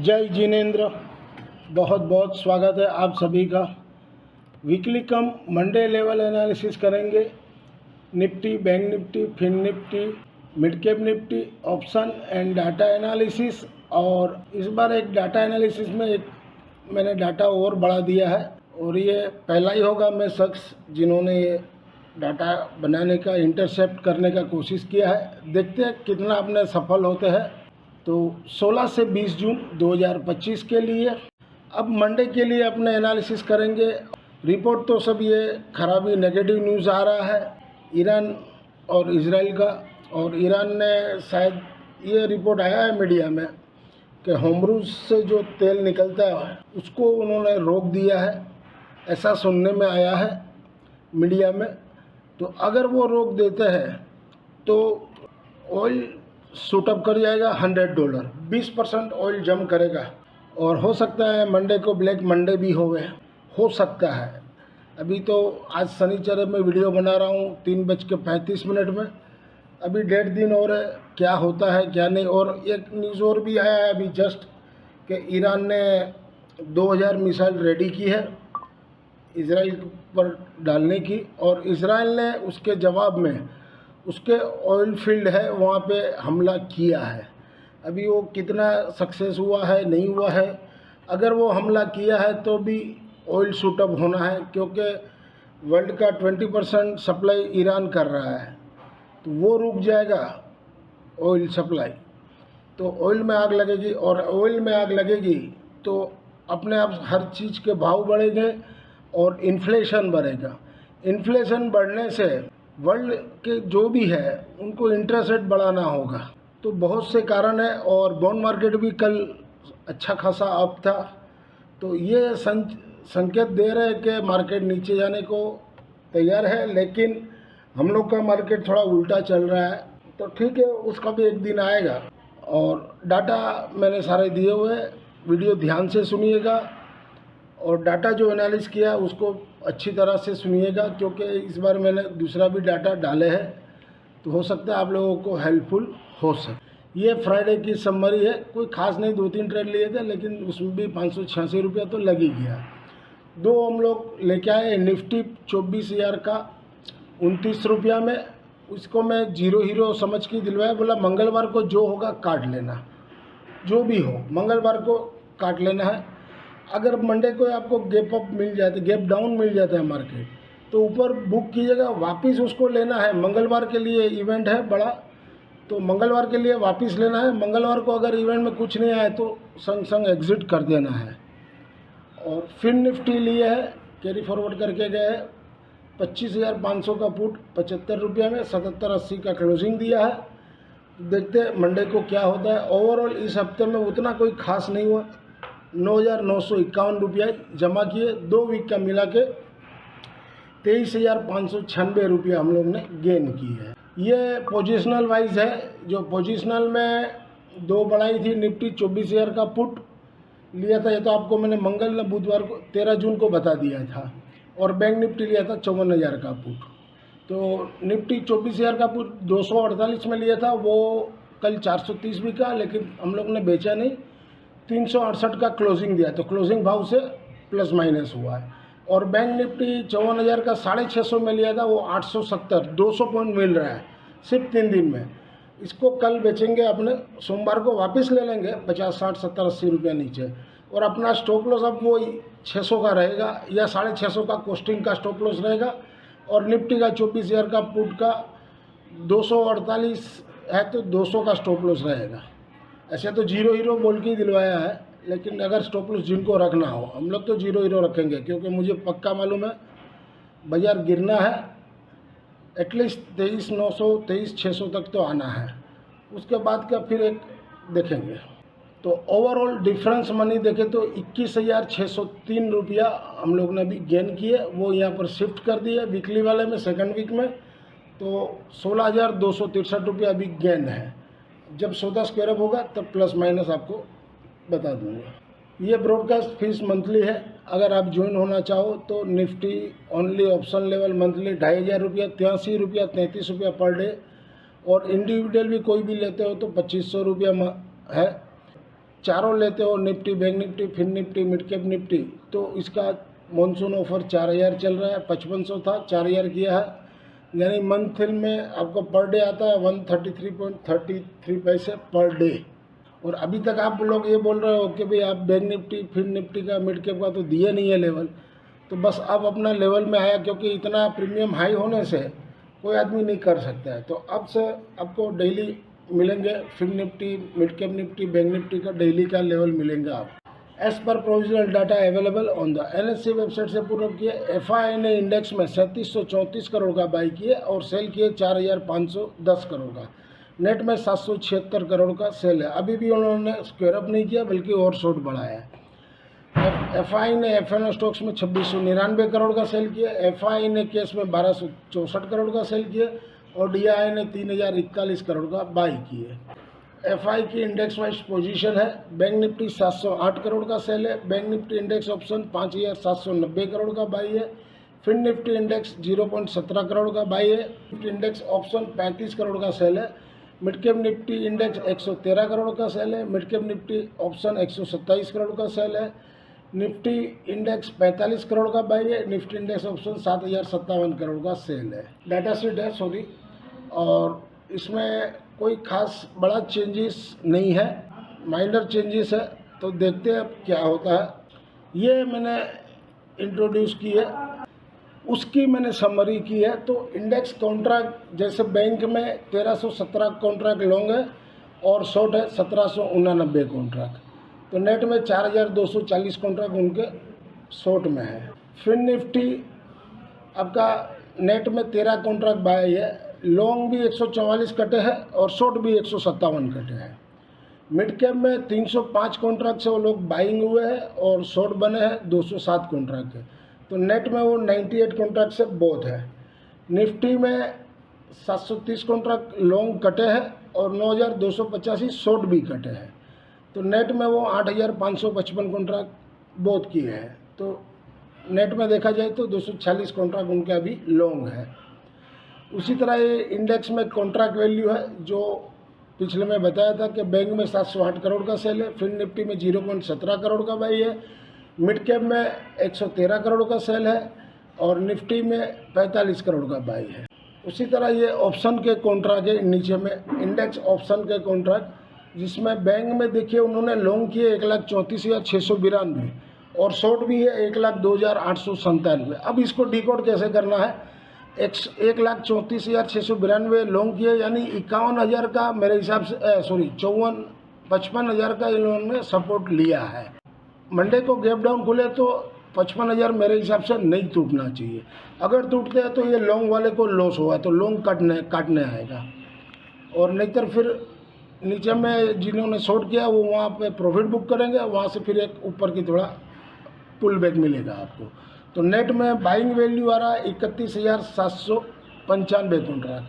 जय जिनेन्द्र। बहुत बहुत स्वागत है आप सभी का। Weekly cum Monday level analysis करेंगे। Nifty, bank Nifty, fin Nifty, mid cap Nifty, option and data analysis. और इस बार एक डाटा एनालिसिस में एक मैंने डाटा और बढ़ा दिया है और ये पहला ही होगा मैं शख्स जिन्होंने ये डाटा बनाने का, इंटरसेप्ट करने का कोशिश किया है। देखते हैं कितना अपने सफल होते हैं। तो 16 से 20 जून 2025 के लिए अब मंडे के लिए अपने एनालिसिस करेंगे। रिपोर्ट तो सब ये खराबी, नेगेटिव न्यूज़ आ रहा है ईरान और इजराइल का। और ईरान ने शायद ये रिपोर्ट आया है मीडिया में कि होमरूज से जो तेल निकलता है उसको उन्होंने रोक दिया है, ऐसा सुनने में आया है मीडिया में। तो अगर वो रोक देते हैं तो ऑयल शूटअप कर जाएगा $100, 20% ऑयल जम करेगा। और हो सकता है मंडे को ब्लैक मंडे भी हो सकता है। अभी तो आज शनिचर मैं वीडियो बना रहा हूँ 3:35 में। अभी 1.5 दिन और है, क्या होता है क्या नहीं। और एक न्यूज़ और भी आया है अभी जस्ट कि ईरान ने 2000 मिसाइल रेडी की है इजराइल पर डालने की। और इजराइल ने उसके जवाब में उसके ऑयल फील्ड है वहाँ पे हमला किया है। अभी वो कितना सक्सेस हुआ है नहीं हुआ है। अगर वो हमला किया है तो भी ऑयल शूटअप होना है, क्योंकि वर्ल्ड का 20% सप्लाई ईरान कर रहा है। तो वो रुक जाएगा ऑयल सप्लाई, तो ऑयल में आग लगेगी। और ऑयल में आग लगेगी तो अपने आप हर चीज़ के भाव बढ़ेंगे और इन्फ्लेशन बढ़ेगा। इन्फ्लेशन बढ़ने से वर्ल्ड के जो भी है उनको इंटरेस्ट रेट बढ़ाना होगा। तो बहुत से कारण है। और बॉन्ड मार्केट भी कल अच्छा खासा अप था। तो ये संकेत दे रहे हैं कि मार्केट नीचे जाने को तैयार है, लेकिन हम लोग का मार्केट थोड़ा उल्टा चल रहा है। तो ठीक है, उसका भी एक दिन आएगा। और डाटा मैंने सारे दिए हुए, वीडियो ध्यान से सुनिएगा और डाटा जो एनालिस किया उसको अच्छी तरह से सुनिएगा, क्योंकि इस बार मैंने दूसरा भी डाटा डाले हैं तो हो सकता है आप लोगों को हेल्पफुल हो सके। ये फ्राइडे की समरी है, कोई खास नहीं, 2-3 ट्रेड लिए थे लेकिन उसमें भी 586 रुपया तो लग ही गया। दो हम लोग लेके आए। निफ्टी 24,000 का 29 रुपया में, उसको मैं जीरो हीरो समझ के दिलवाया। बोला मंगलवार को जो होगा काट लेना, जो भी हो मंगलवार को काट लेना है। अगर मंडे को आपको गैप अप मिल जाता है, गैप डाउन मिल जाता है मार्केट, तो ऊपर बुक कीजिएगा, वापस उसको लेना है। मंगलवार के लिए इवेंट है बड़ा, तो मंगलवार के लिए वापस लेना है। मंगलवार को अगर इवेंट में कुछ नहीं आया तो संग संग एग्जिट कर देना है। और फिर निफ्टी लिए है, कैरी फॉरवर्ड करके गए 25,500 का पुट 75 रुपया में 77.80 का क्लोजिंग दिया है। देखते हैं मंडे को क्या होता है। ओवरऑल इस हफ्ते में उतना कोई खास नहीं हुआ। 9,951 रुपया जमा किए। 2 वीक का मिला के 23,596 रुपया हम लोग ने गेन की है। ये पोजिशनल वाइज है। जो पोजिशनल में 2 बढ़ाई थी, निफ्टी 24,000 का पुट लिया था, ये तो आपको मैंने बुधवार को 13 जून को बता दिया था। और बैंक निफ्टी लिया था 54,000 का पुट। तो निफ्टी 24,000 का पुट 248 में लिया था, वो कल 430 भी का, लेकिन हम लोग ने बेचा नहीं। 368 का क्लोजिंग दिया, तो क्लोजिंग भाव से प्लस माइनस हुआ है। और बैंक निफ्टी 54,000 का 650 में लिया था, वो 870, 200 पॉइंट मिल रहा है सिर्फ 3 दिन में। इसको कल बेचेंगे, अपने सोमवार को वापस ले लेंगे 50, 60, 70, 80 रुपया नीचे। और अपना स्टॉप लॉस अब वो 600 का रहेगा या 650 का कोस्टिंग का स्टॉप लॉस रहेगा। और निफ्टी का 24,000 का पुट का 248 है तो 200 का स्टॉप लॉस रहेगा। ऐसे तो जीरो हीरो बोल के ही दिलवाया है, लेकिन अगर स्टॉप लॉस जिनको रखना हो, हम लोग तो जीरो हीरो रखेंगे, क्योंकि मुझे पक्का मालूम है बाजार गिरना है। एटलीस्ट 23,900, 23,600 तक तो आना है, उसके बाद का फिर एक देखेंगे। तो ओवरऑल डिफरेंस मनी देखें तो 21,603 रुपया हम लोग ने भी गेन किए, वो यहाँ पर शिफ्ट कर दिए वीकली वाले में, सेकंड वीक में। तो 16,263 रुपया अभी गेन है। जब सौदा स्क्वायर अप होगा तब प्लस माइनस आपको बता दूंगा। ये ब्रॉडकास्ट फीस मंथली है। अगर आप ज्वाइन होना चाहो तो Nifty only option level monthly 2,500 रुपया, 83 रुपया, 33 रुपया पर डे। और इंडिविजुअल भी कोई भी लेते हो तो 2,500 रुपया है। चारों लेते हो, Nifty, bank Nifty, fin Nifty, mid cap Nifty, तो इसका मॉनसून ऑफर 4000 चल रहा है, 5500 था, 4000 किया है, यानी मंथ में आपको पर डे आता है 133.33 पैसे पर डे। और अभी तक आप लोग ये बोल रहे हो कि भाई आप बैंक निफ्टी, फिन निफ्टी का, मिड कैप का तो दिए नहीं है लेवल, तो बस अब अपना लेवल में आया, क्योंकि इतना प्रीमियम हाई होने से कोई आदमी नहीं कर सकता है। तो अब से आपको डेली मिलेंगे fin Nifty, mid cap Nifty, bank Nifty का डेली का लेवल मिलेंगे आप। As per provisional data available on the NSE website से पूर्व किए FI ने इंडेक्स में 3734 करोड़ का बाई किए और सेल किए 4510 करोड़ का। नेट में 776 करोड़ का सेल है। अभी भी उन्होंने स्क्वायर अप नहीं किया बल्कि और शॉर्ट बढ़ाया है। FI ने FNO स्टॉक्स में 2699 करोड़ का सेल किया, FI ने केस में 1264 करोड़ का सेल किया और DI ने 3041 करोड़ का बाई किए। FI की इंडेक्स वाइज पोजीशन है, बैंक निफ्टी 708 करोड़ का सेल है, bank Nifty index option 5790 crore का बाई है, फिन निफ्टी इंडेक्स 0.17 करोड़ का बाई है, इंडेक्स ऑप्शन 35 करोड़ का सेल है, mid cap Nifty index 113 crore का सेल है, mid cap Nifty option 127 crore का सेल है, निफ्टी इंडेक्स 45 करोड़ का बाई है, निफ्टी इंडेक्स ऑप्शन 7057 करोड़ का सेल है। डाटा शीट है सॉरी, और इसमें कोई खास बड़ा चेंजेस नहीं है, माइनर चेंजेस है, तो देखते हैं अब क्या होता है। ये मैंने इंट्रोड्यूस की है, उसकी मैंने समरी की है। तो इंडेक्स कॉन्ट्रैक्ट जैसे बैंक में 1317 कॉन्ट्रैक्ट लॉन्ग है और शॉर्ट है 1789 कॉन्ट्रैक्ट, तो नेट में 4240 कॉन्ट्रैक्ट उनके शॉर्ट में है। फिन निफ्टी आपका नेट में 13 कॉन्ट्रैक्ट बाई है, लॉन्ग भी 144 कटे हैं और शॉर्ट भी 157 कटे हैं। मिड कैप में 305 कॉन्ट्रैक्ट से वो लोग बाइंग हुए हैं और शॉर्ट बने हैं 207 कॉन्ट्रैक्ट है, तो नेट में वो 98 कॉन्ट्रैक्ट से बोथ है। निफ्टी में 730 कॉन्ट्रैक्ट लॉन्ग कटे हैं और 9285 शॉर्ट भी कटे हैं, तो नेट में वो 8555 कॉन्ट्रैक्ट बोथ किए हैं। तो नेट में देखा जाए तो 246 कॉन्ट्रैक्ट उनके अभी लॉन्ग है। उसी तरह ये इंडेक्स में कॉन्ट्रैक्ट वैल्यू है जो पिछले में बताया था कि बैंक में 708 करोड़ का सेल है, फिन निफ्टी में 0.17 करोड़ का बाई है, मिड कैप में 113 करोड़ का सेल है और निफ्टी में 45 करोड़ का बाई है। उसी तरह ये ऑप्शन के कॉन्ट्रैक्ट है नीचे में, इंडेक्स ऑप्शन के कॉन्ट्रैक्ट, जिसमें बैंक में देखिए उन्होंने लॉन्ग किए 1,34,692 और शॉर्ट भी है 1,02,897। अब इसको डिकोड कैसे करना है, 1,34,692 लॉन्ग किए, यानी 51,000 का मेरे हिसाब से 55,000 का इन्होंने सपोर्ट लिया है। मंडे को गैप डाउन खुले तो 55,000 मेरे हिसाब से नहीं टूटना चाहिए। अगर टूटते हैं तो ये लॉन्ग वाले को लॉस हुआ, तो लॉन्ग काटने आएगा, और नहीं तो फिर नीचे में जिन्होंने शॉर्ट किया वो वहाँ पे प्रॉफिट बुक करेंगे, वहाँ से फिर एक ऊपर की थोड़ा पुल बैक मिलेगा आपको। तो नेट में बाइंग वैल्यू आ रहा है 31,795 कॉन्ट्रैक्ट,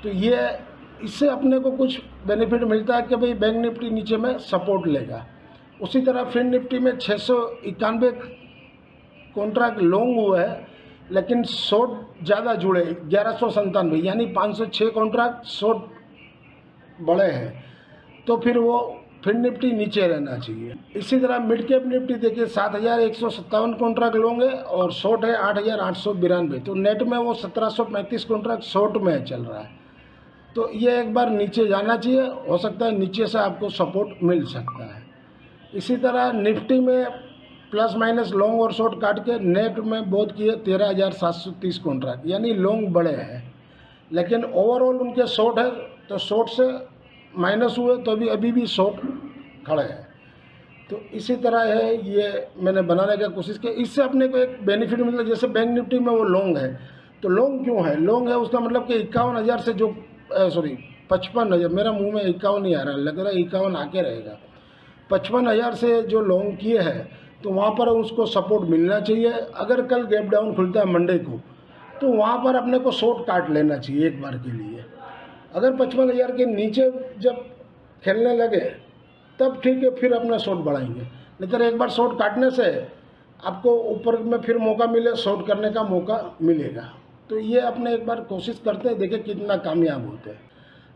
तो ये इससे अपने को कुछ बेनिफिट मिलता है कि भाई बैंक निफ्टी नीचे में सपोर्ट लेगा। उसी तरह फिन निफ्टी में 691 कॉन्ट्रैक्ट लॉन्ग हुए हैं, लेकिन शॉर्ट ज़्यादा जुड़े 1197, यानी 506 कॉन्ट्रैक्ट शॉर्ट बड़े हैं, तो फिर वो फिन निफ्टी नीचे रहना चाहिए। इसी तरह मिड कैप निफ्टी देखिए 7,157 कॉन्ट्रैक्ट लॉन्ग है और शॉर्ट है 8,892, तो नेट में वो 1,735 कॉन्ट्रैक्ट शॉर्ट में चल रहा है। तो ये एक बार नीचे जाना चाहिए, हो सकता है नीचे से आपको सपोर्ट मिल सकता है। इसी तरह निफ्टी में प्लस माइनस लॉन्ग और शॉर्ट काट के नेट में बहुत किए 13,730 कॉन्ट्रैक्ट, यानी लॉन्ग बड़े हैं, लेकिन ओवरऑल उनके शॉर्ट है, तो शॉर्ट से माइनस हुए तो अभी भी शॉर्ट खड़े हैं। तो इसी तरह है, ये मैंने बनाने की कोशिश की। इससे अपने को एक बेनिफिट मिलता है, जैसे बैंक निफ्टी में वो लॉन्ग है, तो लॉन्ग क्यों है, लॉन्ग है उसका मतलब कि 51,000 से जो 55,000, मेरा मुंह में 51 नहीं आ रहा, लग रहा है 51 आके रहेगा, 55,000 से जो लॉन्ग किए हैं तो वहाँ पर उसको सपोर्ट मिलना चाहिए। अगर कल गैप डाउन खुलता है मंडे को, तो वहाँ पर अपने को शॉर्ट काट लेना चाहिए एक बार के लिए। अगर 55,000 के नीचे जब खेलने लगे तब ठीक है, फिर अपना शॉर्ट बढ़ाएंगे, नहीं तो एक बार शॉर्ट काटने से आपको ऊपर में फिर मौका मिले, शॉर्ट करने का मौका मिलेगा। तो ये अपने एक बार कोशिश करते हैं, देखें कितना कामयाब होते हैं।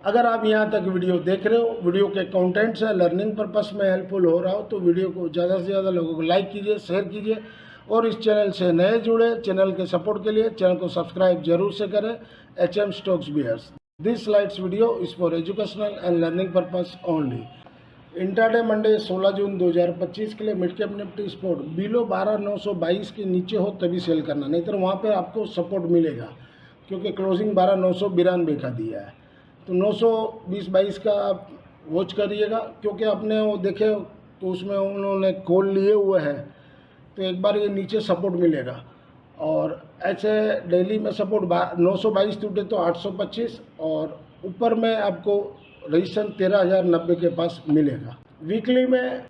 अगर आप यहाँ तक वीडियो देख रहे हो, वीडियो के कंटेंट से लर्निंग पर्पस में हेल्पफुल हो रहा हो, तो वीडियो को ज़्यादा से ज़्यादा लोगों को लाइक कीजिए, शेयर कीजिए और इस चैनल से नए जुड़े चैनल के सपोर्ट के लिए चैनल को सब्सक्राइब जरूर से करें। HM Stocks Bears, this slides video is for educational and learning purpose only. Intraday Monday 16 जून 2025 के लिए mid cap Nifty sport below 12,922 के नीचे हो तभी सेल करना, नहीं तो वहाँ पे आपको सपोर्ट मिलेगा क्योंकि क्लोजिंग 12,992 का दिया है। तो 920-22 का आप वॉच करिएगा, क्योंकि आपने वो देखे तो उसमें उन्होंने कॉल लिए हुए हैं, तो एक बार ये नीचे सपोर्ट मिलेगा। और ऐसे डेली में सपोर्ट 922 टूटे तो 825 और ऊपर में आपको रजिस्ट्रेशन 13,090 के पास मिलेगा। वीकली में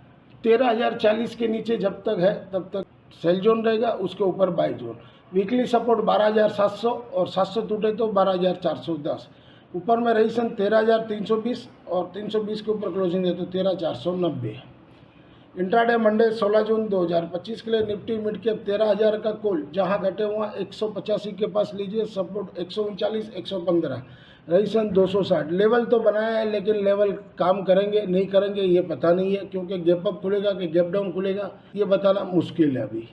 13,040 के नीचे जब तक है तब तक सेल जोन रहेगा, उसके ऊपर बाय जोन। वीकली सपोर्ट 12,700 और 700 टूटे तो 12,410। ऊपर में रजिस्ट्रेशन 13,320 और 320 के ऊपर क्लोजिंग है तो 13,490। इंट्राडे मंडे 16 जून 2025 के लिए निफ्टी मिड कैप 13,000 का कॉल, जहां घटे हुआ 185 के पास लीजिए, सपोर्ट 139, 115, रजिस्ट्रेशन 260। लेवल तो बनाया है लेकिन लेवल काम करेंगे नहीं करेंगे ये पता नहीं है, क्योंकि गैप अप खुलेगा कि गैप डाउन खुलेगा ये बताना मुश्किल है अभी।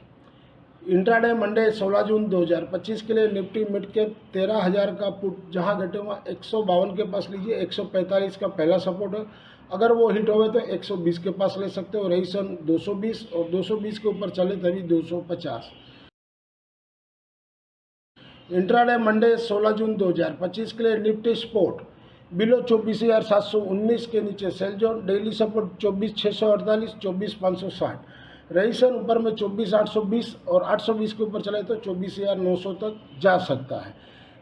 इंट्राडे मंडे 16 जून 2025 के लिए निफ्टी मिड कैप 13,000 का पुट, जहां घटे हुआ 152 के पास लीजिए, 145 का पहला सपोर्ट है, अगर वो हिट होवे तो 120 के पास ले सकते हो, रजिस्ट्रेशन 220 और 220 के ऊपर चले तभी 250। इंट्राडे मंडे 16 जून 2025 के लिए निफ्टी स्पोर्ट बिलो 24,719 के नीचे sell zone, daily support 24,648, 24,560, registration ऊपर में 24,820 और 820 के ऊपर चले तो 24,900 तक जा सकता है।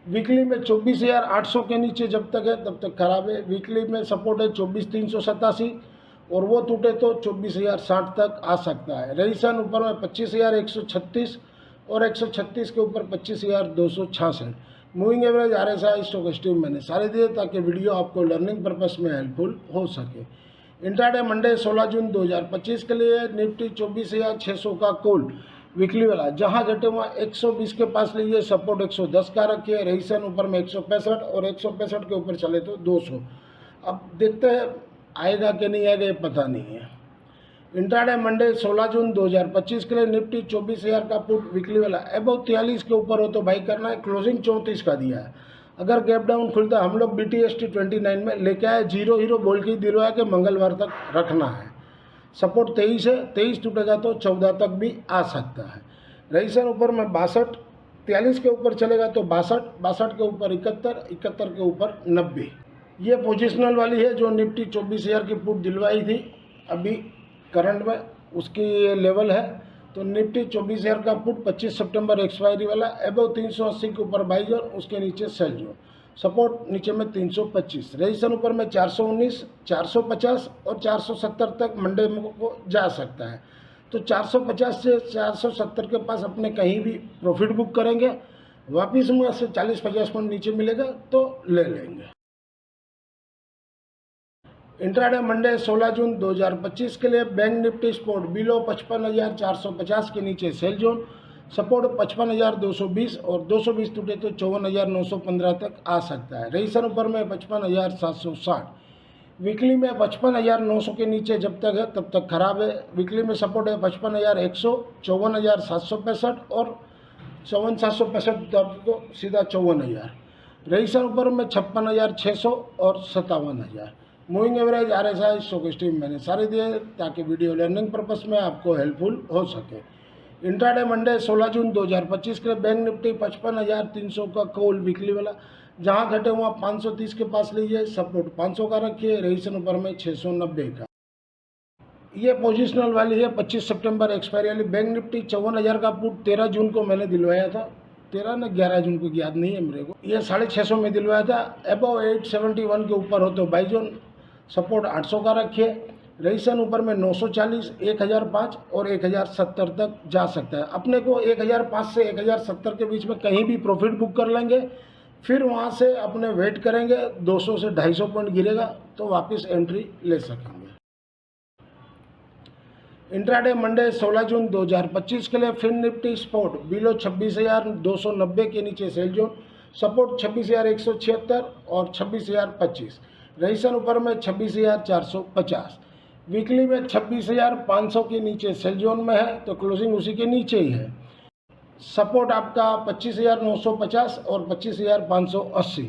वीकली में 24,800 के नीचे जब तक है तब तक खराब है। वीकली में सपोर्ट है 24,387 और वो टूटे तो 24,060 तक आ सकता है। रजिस्ट्रेशन ऊपर में 25,136 और 136 के ऊपर 25,266। मूविंग एवरेज RSI स्टोकेस्टिक मैंने सारे दिए ताकि वीडियो आपको लर्निंग पर्पस में हेल्पफुल हो सके। इंट्राडे मंडे 16 जून 2025 के लिए निफ्टी 24,600 का कॉल वीकली वाला, जहां घटे हुआ 120 के पास लीजिए, सपोर्ट 110 का रखिए, रजिस्ट्रेशन ऊपर में 165 और 165 के ऊपर चले तो 200। अब देखते हैं आएगा कि नहीं आएगा ये पता नहीं है। इंट्राडे मंडे 16 जून 2025 के लिए निफ्टी 24,000 का पुट वीकली वाला, अबव 43 के ऊपर हो तो बाई करना है, क्लोजिंग 34 का दिया है। अगर गैप डाउन खुलता हम लोग BTST 29 में लेके आए, 0 बोल के दिलवाया कि मंगलवार तक रखना है। सपोर्ट 23 है, 23 टूटेगा तो 14 तक भी आ सकता है। रजिस्ट्रेशन ऊपर में 62, 43 के ऊपर चलेगा तो 62, 62 के ऊपर 71, 71 के ऊपर 90। ये पोजिशनल वाली है जो निफ्टी 24,000 की पुट दिलवाई थी अभी करंट में, उसकी लेवल है। तो निफ्टी 24,000 का पुट 25 सितंबर एक्सपायरी वाला, अबव 380 के ऊपर बाई जोन, उसके नीचे सेल जोन, सपोर्ट नीचे में 325, रजिस्ट्रेशन ऊपर में 419, 450 और 470 तक मंडे को जा सकता है। तो 450 से 470 के पास अपने कहीं भी प्रॉफिट बुक करेंगे, वापिस में से 40-50 पॉइंट नीचे मिलेगा तो ले लेंगे। इंट्राडे मंडे 16 जून 2025 के लिए बैंक निफ्टी स्पोर्ट बिलो 55,450 के नीचे सेल जोन, सपोर्ट 55,220 और 220 टूटे तो 54,915 तक आ सकता है। रजिस्ट्रेशन ऊपर में 55,760। वीकली में 55,900 के नीचे जब तक है तब तक खराब है। वीकली में सपोर्ट है 55,100, 54,765 और 54,765 तो सीधा 54,000। रजिस्ट्रेशन ऊपर में 56,600 और 57,000। मूविंग एवरेज RSI स्टोकेस्टिक मैंने सारे दिए ताकि वीडियो लर्निंग पर्पस में आपको हेल्पफुल हो सके। इंट्राडे मंडे 16 जून 2025 के लिए बैंक निफ्टी 55,300 का कॉल वीकली वाला, जहां घटे हुआ 530 के पास लीजिए, सपोर्ट 500 का रखिए, रजिस्ट्रेशन ऊपर में 690 का। ये पोजिशनल वाली है 25 सितंबर एक्सपायरी वाली। बैंक निफ्टी 54,000 का पुट 13 जून को मैंने दिलवाया था, 13 ना 11 जून को याद नहीं है मेरे को, ये 650 में दिलवाया था। अबव 871 के ऊपर हो तो बाई जोन, सपोर्ट 800 का रखिए, रजिस्ट्रेशन ऊपर में 940, 1005 और 1070 तक जा सकता है। अपने को 1005 से 1070 के बीच में कहीं भी प्रॉफिट बुक कर लेंगे, फिर वहाँ से अपने वेट करेंगे, 200 से 250 पॉइंट गिरेगा तो वापस एंट्री ले सकेंगे। इंट्राडे मंडे 16 जून 2025 के लिए फिन निफ्टी स्पोर्ट बिलो 26,290 के नीचे सेल जोन, सपोर्ट 26,176 और 26,025। रजिस्ट्रेशन ऊपर में 26,450। वीकली में 26,500 के नीचे सेल जोन में है तो क्लोजिंग उसी के नीचे ही है। सपोर्ट आपका 25,950 और 25,580।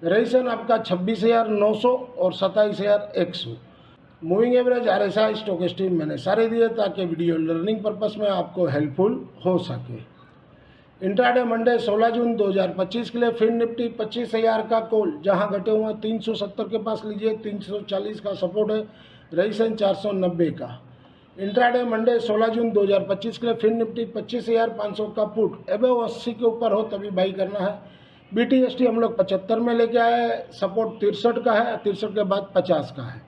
रजिस्ट्रेशन आपका 26,900 और 27,100। मूविंग एवरेज, RSI, स्टोकेस्टिक मैंने सारे दिए ताकि वीडियो लर्निंग पर्पस में आपको हेल्पफुल हो सके। इंट्राडे मंडे 16 जून 2025 के लिए फिन निफ्टी 25,000 का कॉल, जहां घटे हुए 370 के पास लीजिए, 340 का सपोर्ट है, रजिस्ट्रेशन 490 का। इंट्राडे मंडे 16 जून 2025 के लिए फिन निफ्टी 25,500 का पुट, अबव 80 के ऊपर हो तभी बाई करना है। BTST हम लोग 75 में लेके आए हैं, सपोर्ट 63 का है, 63 के बाद 50 का है।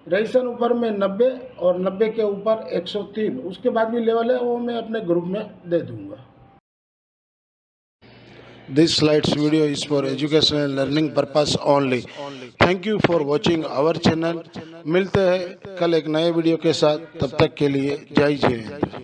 रजिस्ट्रेशन ऊपर में 90 और 90 के ऊपर 103, उसके बाद भी लेवल है वो मैं अपने ग्रुप में दे दूंगा। This slides video is for educational and learning purpose only. Thank you for watching our channel. मिलते हैं कल एक नए वीडियो के साथ, तब तक के लिए जय हिंद।